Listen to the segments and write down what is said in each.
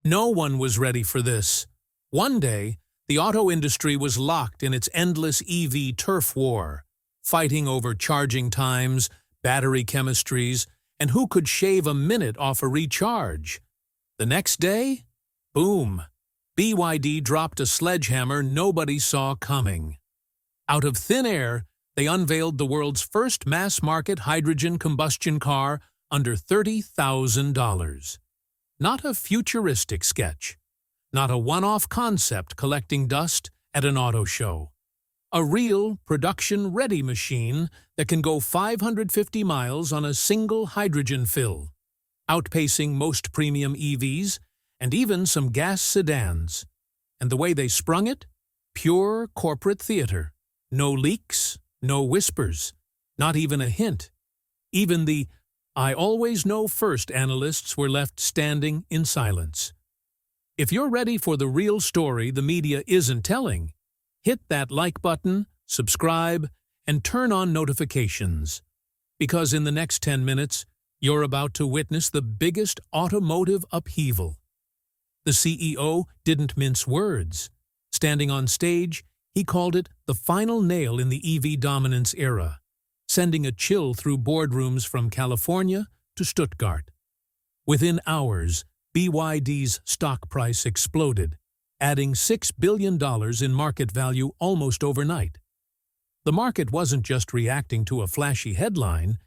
No one was ready for this. One day, the auto industry was locked in its endless EV turf war, fighting over charging times, battery chemistries, and who could shave a minute off a recharge. The next day, boom, BYD dropped a sledgehammer nobody saw coming. Out of thin air, they unveiled the world's first mass-market hydrogen combustion car under $30,000. Not a futuristic sketch, not a one-off concept collecting dust at an auto show. A real, production-ready machine that can go 550 miles on a single hydrogen fill, outpacing most premium EVs and even some gas sedans. And the way they sprung it? Pure corporate theater. No leaks, no whispers, not even a hint. Even the "I always know first" analysts were left standing in silence. If you're ready for the real story the media isn't telling, hit that like button, subscribe, and turn on notifications. Because in the next 10 minutes, you're about to witness the biggest automotive upheaval. The CEO didn't mince words. Standing on stage, he called it the final nail in the EV dominance era, sending a chill through boardrooms from California to Stuttgart. Within hours, BYD's stock price exploded, adding $6 billion in market value almost overnight. The market wasn't just reacting to a flashy headline,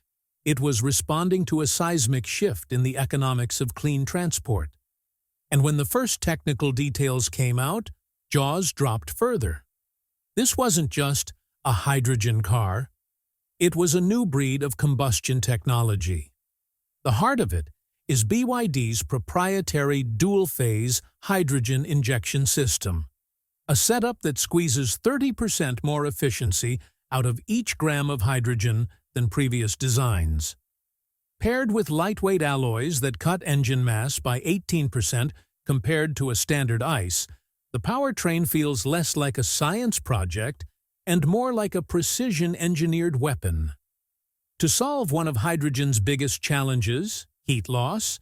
it was responding to a seismic shift in the economics of clean transport. And when the first technical details came out, jaws dropped further. This wasn't just a hydrogen car. It was a new breed of combustion technology. The heart of it is BYD's proprietary dual-phase hydrogen injection system, a setup that squeezes 30% more efficiency out of each gram of hydrogen than previous designs. Paired with lightweight alloys that cut engine mass by 18% compared to a standard ICE, the powertrain feels less like a science project and more like a precision-engineered weapon. To solve one of hydrogen's biggest challenges, heat loss,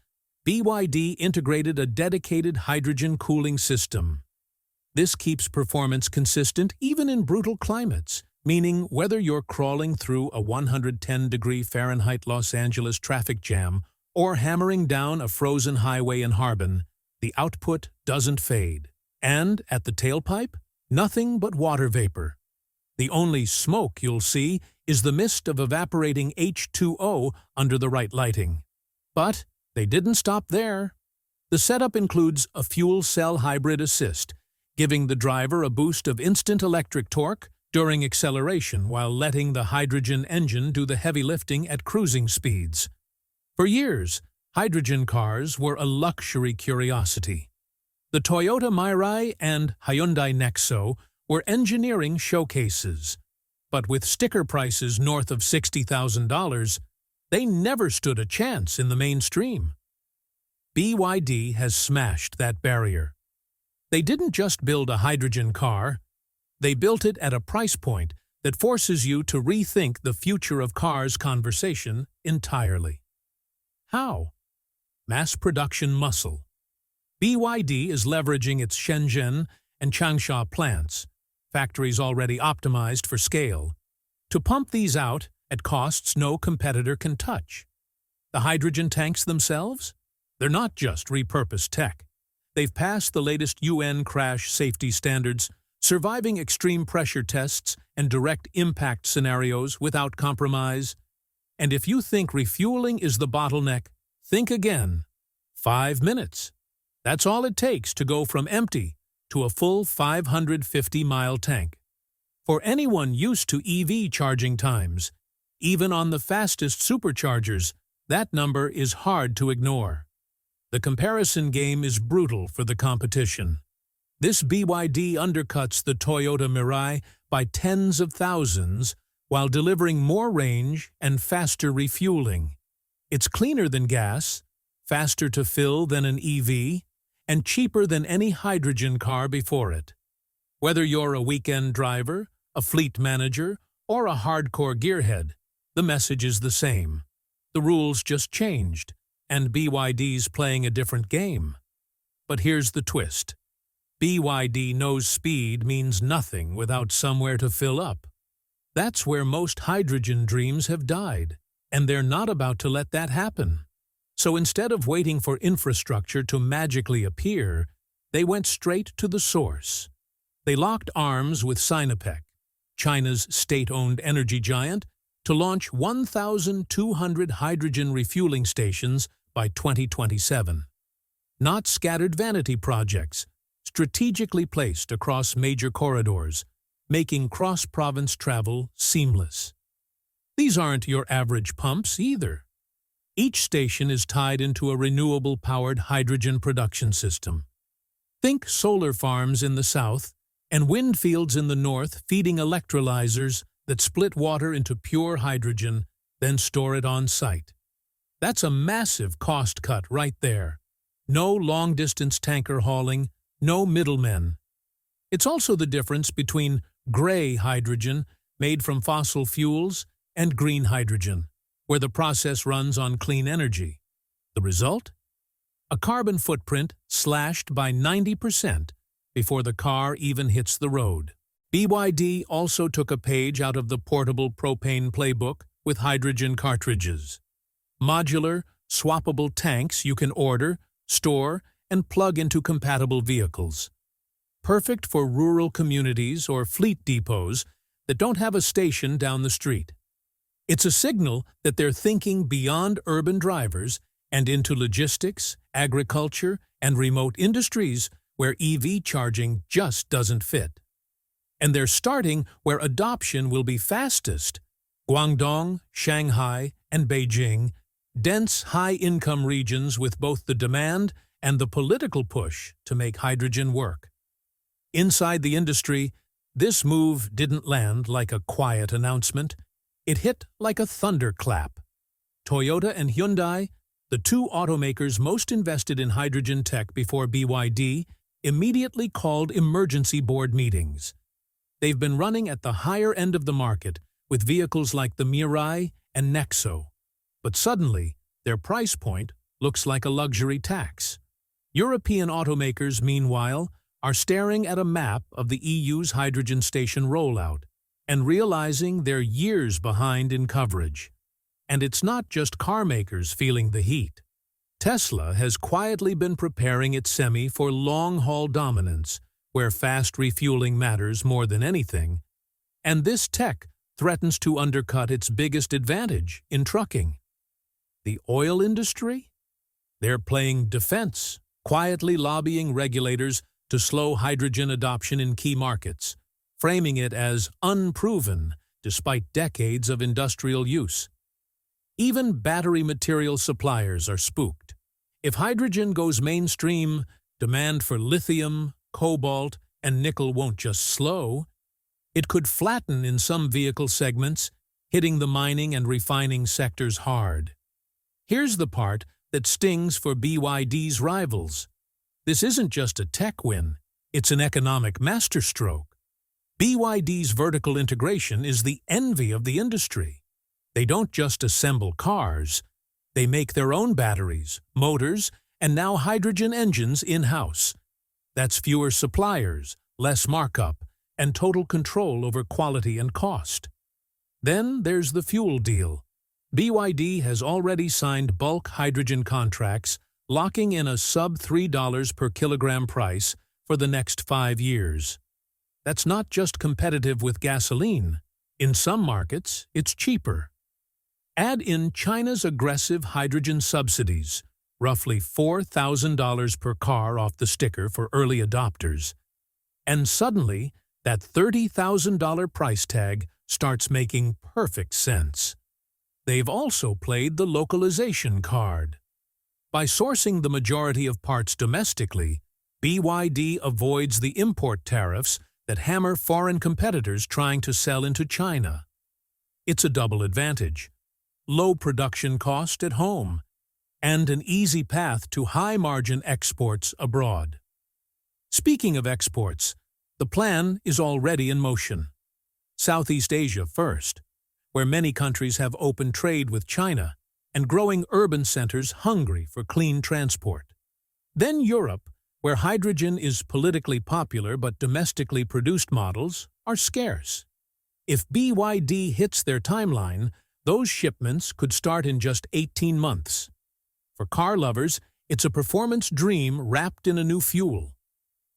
BYD integrated a dedicated hydrogen cooling system. This keeps performance consistent even in brutal climates, meaning whether you're crawling through a 110-degree Fahrenheit Los Angeles traffic jam or hammering down a frozen highway in Harbin, the output doesn't fade. And at the tailpipe, nothing but water vapor. The only smoke you'll see is the mist of evaporating H2O under the right lighting. But they didn't stop there. The setup includes a fuel cell hybrid assist, giving the driver a boost of instant electric torque during acceleration while letting the hydrogen engine do the heavy lifting at cruising speeds. For years, hydrogen cars were a luxury curiosity. The Toyota Mirai and Hyundai Nexo were engineering showcases, but with sticker prices north of $60,000, they never stood a chance in the mainstream. BYD has smashed that barrier. They didn't just build a hydrogen car, they built it at a price point that forces you to rethink the future of cars conversation entirely. How? Mass production muscle. BYD is leveraging its Shenzhen and Changsha plants, factories already optimized for scale, to pump these out at costs no competitor can touch. The hydrogen tanks themselves? They're not just repurposed tech. They've passed the latest UN crash safety standards, surviving extreme pressure tests and direct impact scenarios without compromise. And if you think refueling is the bottleneck, think again. 5 minutes. That's all it takes to go from empty to a full 550-mile tank. For anyone used to EV charging times, even on the fastest superchargers, that number is hard to ignore. The comparison game is brutal for the competition. This BYD undercuts the Toyota Mirai by tens of thousands while delivering more range and faster refueling. It's cleaner than gas, faster to fill than an EV, and cheaper than any hydrogen car before it. Whether you're a weekend driver, a fleet manager, or a hardcore gearhead, the message is the same. The rules just changed, and BYD's playing a different game. But here's the twist. BYD knows speed means nothing without somewhere to fill up. That's where most hydrogen dreams have died, and they're not about to let that happen. So instead of waiting for infrastructure to magically appear, they went straight to the source. They locked arms with Sinopec, China's state-owned energy giant, to launch 1,200 hydrogen refueling stations by 2027. Not scattered vanity projects, strategically placed across major corridors, making cross-province travel seamless. These aren't your average pumps either. Each station is tied into a renewable-powered hydrogen production system. Think solar farms in the south and wind fields in the north feeding electrolyzers that split water into pure hydrogen, then store it on site. That's a massive cost cut right there. No long-distance tanker hauling, no middlemen. It's also the difference between gray hydrogen, made from fossil fuels, and green hydrogen, where the process runs on clean energy. The result? A carbon footprint slashed by 90% before the car even hits the road. BYD also took a page out of the portable propane playbook with hydrogen cartridges. Modular, swappable tanks you can order, store, and plug into compatible vehicles. Perfect for rural communities or fleet depots that don't have a station down the street. It's a signal that they're thinking beyond urban drivers and into logistics, agriculture, and remote industries where EV charging just doesn't fit. And they're starting where adoption will be fastest: Guangdong, Shanghai, and Beijing, dense, high-income regions with both the demand and the political push to make hydrogen work. Inside the industry, this move didn't land like a quiet announcement. It hit like a thunderclap. Toyota and Hyundai, the two automakers most invested in hydrogen tech before BYD, immediately called emergency board meetings. They've been running at the higher end of the market with vehicles like the Mirai and Nexo. But suddenly, their price point looks like a luxury tax. European automakers, meanwhile, are staring at a map of the EU's hydrogen station rollout and realizing they're years behind in coverage. And it's not just car makers feeling the heat. Tesla has quietly been preparing its Semi for long-haul dominance, where fast refueling matters more than anything, and this tech threatens to undercut its biggest advantage in trucking. The oil industry? They're playing defense, quietly lobbying regulators to slow hydrogen adoption in key markets, framing it as unproven despite decades of industrial use. Even battery material suppliers are spooked. If hydrogen goes mainstream, demand for lithium, cobalt, and nickel won't just slow. It could flatten in some vehicle segments, hitting the mining and refining sectors hard. Here's the part that stings for BYD's rivals. This isn't just a tech win, it's an economic masterstroke. BYD's vertical integration is the envy of the industry. They don't just assemble cars, they make their own batteries, motors, and now hydrogen engines in-house. That's fewer suppliers, less markup, and total control over quality and cost. Then there's the fuel deal. BYD has already signed bulk hydrogen contracts, locking in a sub-$3 per kilogram price for the next 5 years. That's not just competitive with gasoline. In some markets, it's cheaper. Add in China's aggressive hydrogen subsidies, roughly $4,000 per car off the sticker for early adopters, and suddenly that $30,000 price tag starts making perfect sense. They've also played the localization card. By sourcing the majority of parts domestically, BYD avoids the import tariffs that hammer foreign competitors trying to sell into China. It's a double advantage: low production cost at home, and an easy path to high-margin exports abroad. Speaking of exports, the plan is already in motion. Southeast Asia first, where many countries have open trade with China and growing urban centers hungry for clean transport. Then Europe, where hydrogen is politically popular but domestically produced models are scarce. If BYD hits their timeline, those shipments could start in just 18 months. For car lovers, it's a performance dream wrapped in a new fuel.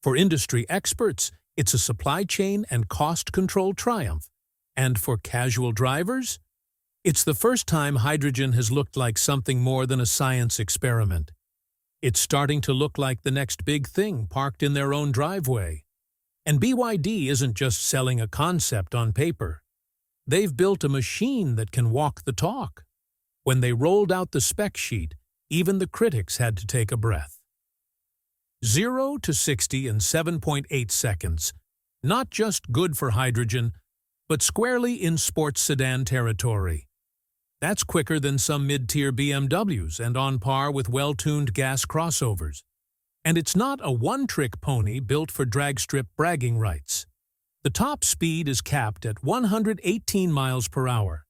For industry experts, it's a supply chain and cost control triumph. And for casual drivers, it's the first time hydrogen has looked like something more than a science experiment. It's starting to look like the next big thing parked in their own driveway. And BYD isn't just selling a concept on paper. They've built a machine that can walk the talk. When they rolled out the spec sheet, even the critics had to take a breath. 0 to 60 in 7.8 seconds. Not just good for hydrogen, but squarely in sports sedan territory. That's quicker than some mid-tier BMWs and on par with well-tuned gas crossovers. And it's not a one-trick pony built for drag strip bragging rights. The top speed is capped at 118 miles per hour,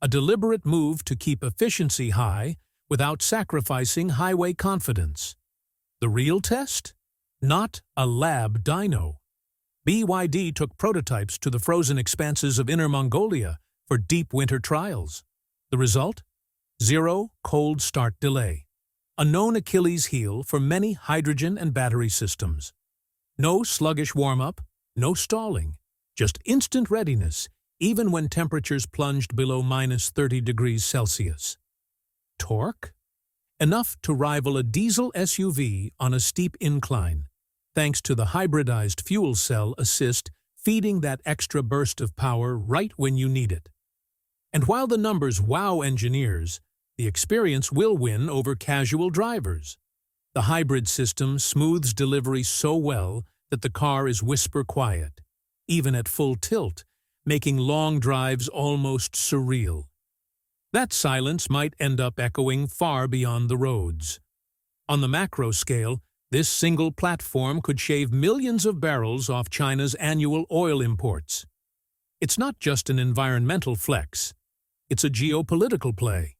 a deliberate move to keep efficiency high without sacrificing highway confidence. The real test? Not a lab dyno. BYD took prototypes to the frozen expanses of Inner Mongolia for deep winter trials. The result? 0 cold start delay, a known Achilles heel for many hydrogen and battery systems. No sluggish warm-up, no stalling, just instant readiness, even when temperatures plunged below -30 degrees Celsius. Torque? Enough to rival a diesel SUV on a steep incline, thanks to the hybridized fuel cell assist feeding that extra burst of power right when you need it. And while the numbers wow engineers, the experience will win over casual drivers. The hybrid system smooths delivery so well that the car is whisper quiet, even at full tilt, making long drives almost surreal. That silence might end up echoing far beyond the roads. On the macro scale, this single platform could shave millions of barrels off China's annual oil imports. It's not just an environmental flex. It's a geopolitical play.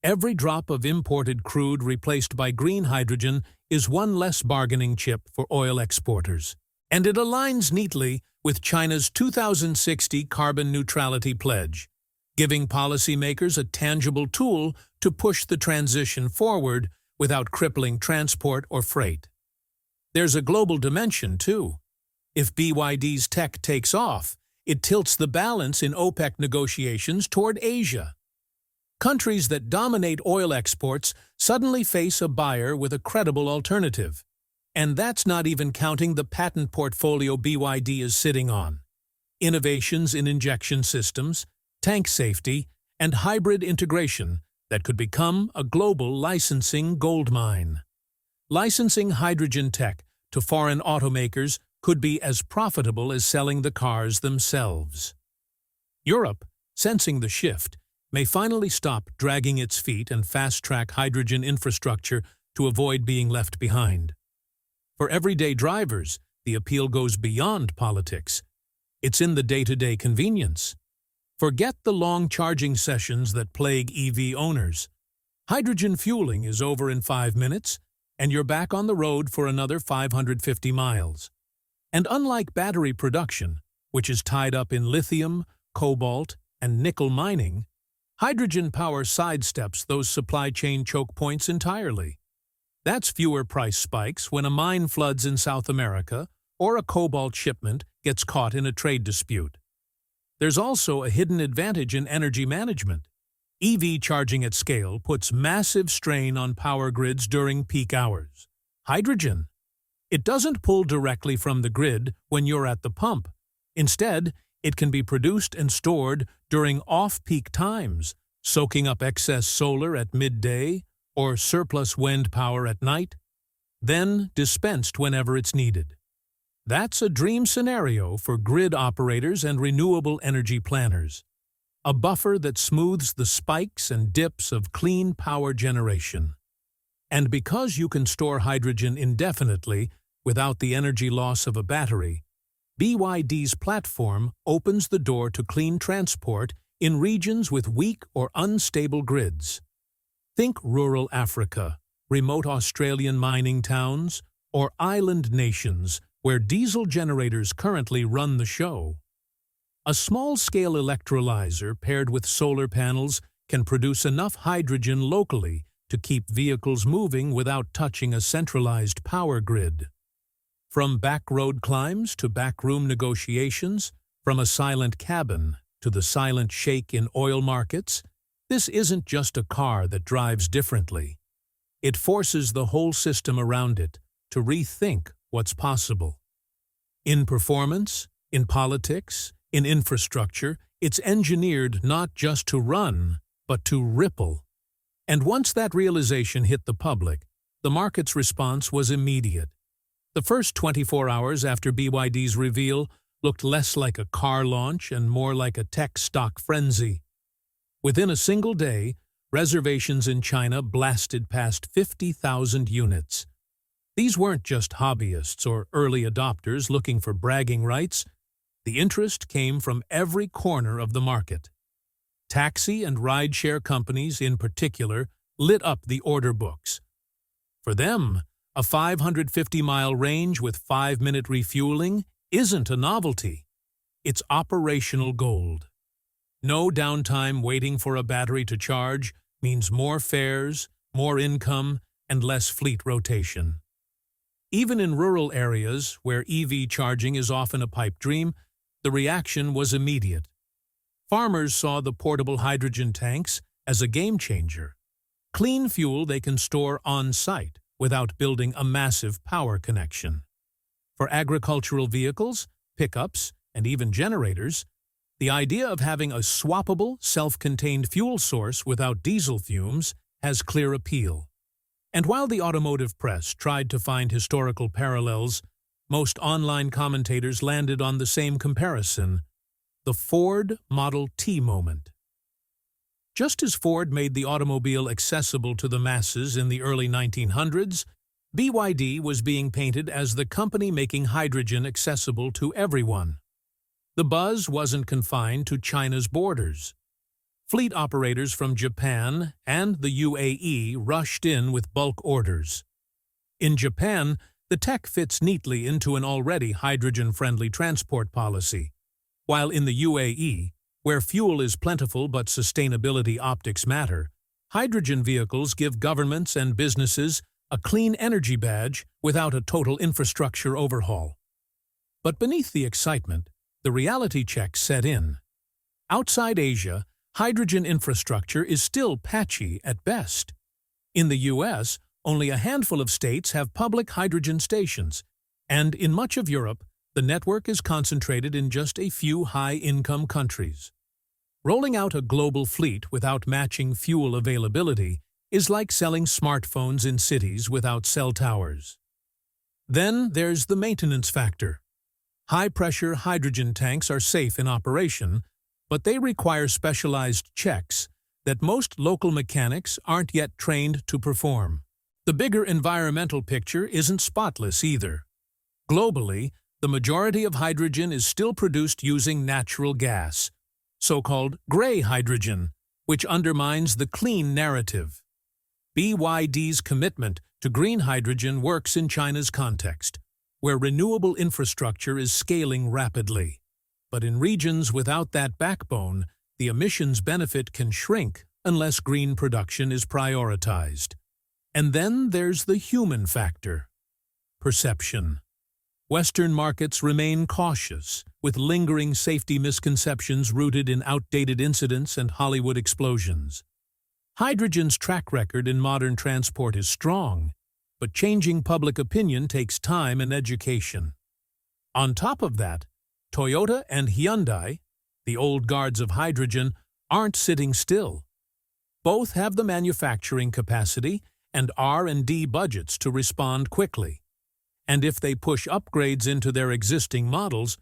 Every drop of imported crude replaced by green hydrogen is one less bargaining chip for oil exporters. And it aligns neatly with China's 2060 carbon neutrality pledge, giving policymakers a tangible tool to push the transition forward without crippling transport or freight. There's a global dimension, too. If BYD's tech takes off, it tilts the balance in OPEC negotiations toward Asia. Countries that dominate oil exports suddenly face a buyer with a credible alternative. And that's not even counting the patent portfolio BYD is sitting on. Innovations in injection systems, tank safety, and hybrid integration that could become a global licensing goldmine. Licensing hydrogen tech to foreign automakers could be as profitable as selling the cars themselves. Europe, sensing the shift, may finally stop dragging its feet and fast-track hydrogen infrastructure to avoid being left behind. For everyday drivers, the appeal goes beyond politics. It's in the day-to-day convenience. Forget the long charging sessions that plague EV owners. Hydrogen fueling is over in 5 minutes, and you're back on the road for another 550 miles. And unlike battery production, which is tied up in lithium, cobalt, and nickel mining, hydrogen power sidesteps those supply chain choke points entirely. That's fewer price spikes when a mine floods in South America or a cobalt shipment gets caught in a trade dispute. There's also a hidden advantage in energy management. EV charging at scale puts massive strain on power grids during peak hours. Hydrogen. It doesn't pull directly from the grid when you're at the pump. Instead, it can be produced and stored during off-peak times, soaking up excess solar at midday or surplus wind power at night, then dispensed whenever it's needed. That's a dream scenario for grid operators and renewable energy planners. A buffer that smooths the spikes and dips of clean power generation. And because you can store hydrogen indefinitely without the energy loss of a battery, BYD's platform opens the door to clean transport in regions with weak or unstable grids. Think rural Africa, remote Australian mining towns, or island nations where diesel generators currently run the show. A small-scale electrolyzer paired with solar panels can produce enough hydrogen locally to keep vehicles moving without touching a centralized power grid. From back-road climbs to backroom negotiations, from a silent cabin to the silent shake in oil markets, this isn't just a car that drives differently. It forces the whole system around it to rethink what's possible. In performance, in politics, in infrastructure, it's engineered not just to run, but to ripple. And once that realization hit the public, the market's response was immediate. The first 24 hours after BYD's reveal looked less like a car launch and more like a tech stock frenzy. Within a single day, reservations in China blasted past 50,000 units. These weren't just hobbyists or early adopters looking for bragging rights. The interest came from every corner of the market. Taxi and rideshare companies, in particular, lit up the order books. For them, a 550-mile range with 5-minute refueling isn't a novelty. It's operational gold. No downtime waiting for a battery to charge means more fares, more income, and less fleet rotation. Even in rural areas where EV charging is often a pipe dream, the reaction was immediate. Farmers saw the portable hydrogen tanks as a game-changer. Clean fuel they can store on-site without building a massive power connection. For agricultural vehicles, pickups, and even generators, the idea of having a swappable, self-contained fuel source without diesel fumes has clear appeal. And while the automotive press tried to find historical parallels, most online commentators landed on the same comparison: the Ford Model T moment. Just as Ford made the automobile accessible to the masses in the early 1900s, BYD was being painted as the company making hydrogen accessible to everyone. The buzz wasn't confined to China's borders. Fleet operators from Japan and the UAE rushed in with bulk orders. In Japan, the tech fits neatly into an already hydrogen-friendly transport policy, while in the UAE, where fuel is plentiful but sustainability optics matter, hydrogen vehicles give governments and businesses a clean energy badge without a total infrastructure overhaul. But beneath the excitement, the reality check set in. Outside Asia, hydrogen infrastructure is still patchy at best. In the US, only a handful of states have public hydrogen stations, and in much of Europe, the network is concentrated in just a few high-income countries. Rolling out a global fleet without matching fuel availability is like selling smartphones in cities without cell towers. Then there's the maintenance factor. High-pressure hydrogen tanks are safe in operation, but they require specialized checks that most local mechanics aren't yet trained to perform. The bigger environmental picture isn't spotless either. Globally, the majority of hydrogen is still produced using natural gas, so-called gray hydrogen, which undermines the clean narrative. BYD's commitment to green hydrogen works in China's context, where renewable infrastructure is scaling rapidly. But in regions without that backbone, the emissions benefit can shrink unless green production is prioritized. And then there's the human factor. Perception. Western markets remain cautious, with lingering safety misconceptions rooted in outdated incidents and Hollywood explosions. Hydrogen's track record in modern transport is strong, but changing public opinion takes time and education. On top of that, Toyota and Hyundai, the old guards of hydrogen, aren't sitting still. Both have the manufacturing capacity and R&D budgets to respond quickly. And if they push upgrades into their existing models,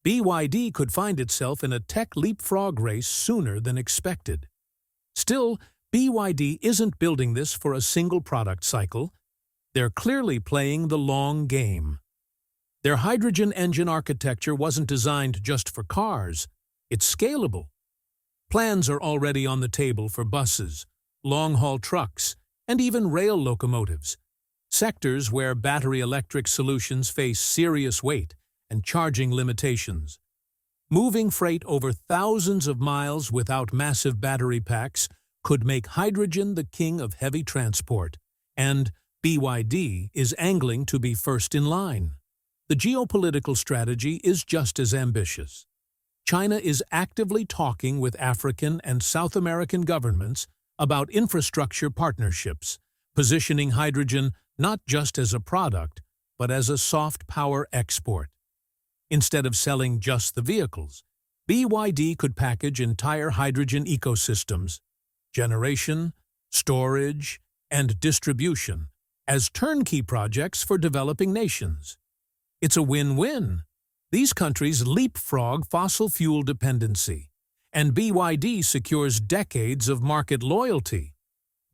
BYD could find itself in a tech leapfrog race sooner than expected. Still, BYD isn't building this for a single product cycle. They're clearly playing the long game. Their hydrogen engine architecture wasn't designed just for cars. It's scalable. Plans are already on the table for buses, long-haul trucks, and even rail locomotives. sectors where battery electric solutions face serious weight and charging limitations. Moving freight over thousands of miles without massive battery packs could make hydrogen the king of heavy transport, and BYD is angling to be first in line. The geopolitical strategy is just as ambitious. China is actively talking with African and South American governments about infrastructure partnerships, positioning hydrogen not just as a product, but as a soft power export. Instead of selling just the vehicles, BYD could package entire hydrogen ecosystems, generation, storage, and distribution, as turnkey projects for developing nations. It's a win-win. These countries leapfrog fossil fuel dependency, and BYD secures decades of market loyalty.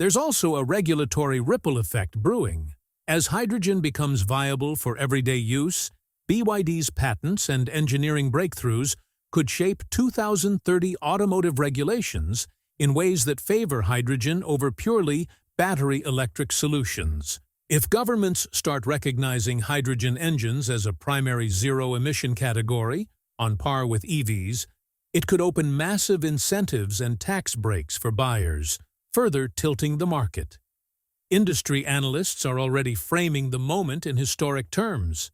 There's also a regulatory ripple effect brewing. As hydrogen becomes viable for everyday use, BYD's patents and engineering breakthroughs could shape 2030 automotive regulations in ways that favor hydrogen over purely battery electric solutions. If governments start recognizing hydrogen engines as a primary zero-emission category, on par with EVs, it could open massive incentives and tax breaks for buyers, further tilting the market. Industry analysts are already framing the moment in historic terms.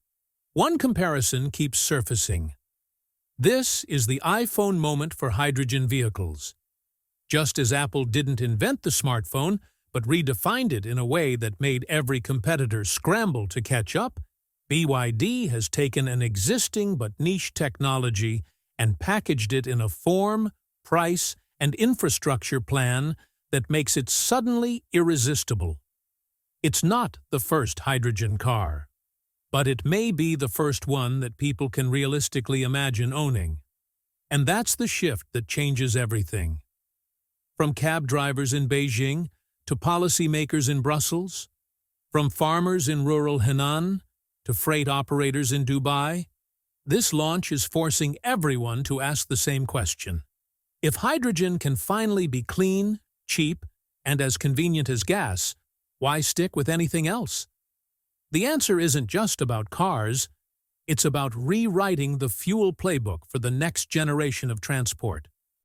One comparison keeps surfacing. This is the iPhone moment for hydrogen vehicles. Just as Apple didn't invent the smartphone, but redefined it in a way that made every competitor scramble to catch up, BYD has taken an existing but niche technology and packaged it in a form, price, and infrastructure plan that makes it suddenly irresistible. It's not the first hydrogen car, but it may be the first one that people can realistically imagine owning. And that's the shift that changes everything. From cab drivers in Beijing to policymakers in Brussels, from farmers in rural Henan to freight operators in Dubai, this launch is forcing everyone to ask the same question. If hydrogen can finally be clean, cheap, and as convenient as gas, why stick with anything else? The answer isn't just about cars, it's about rewriting the fuel playbook for the next generation of transport.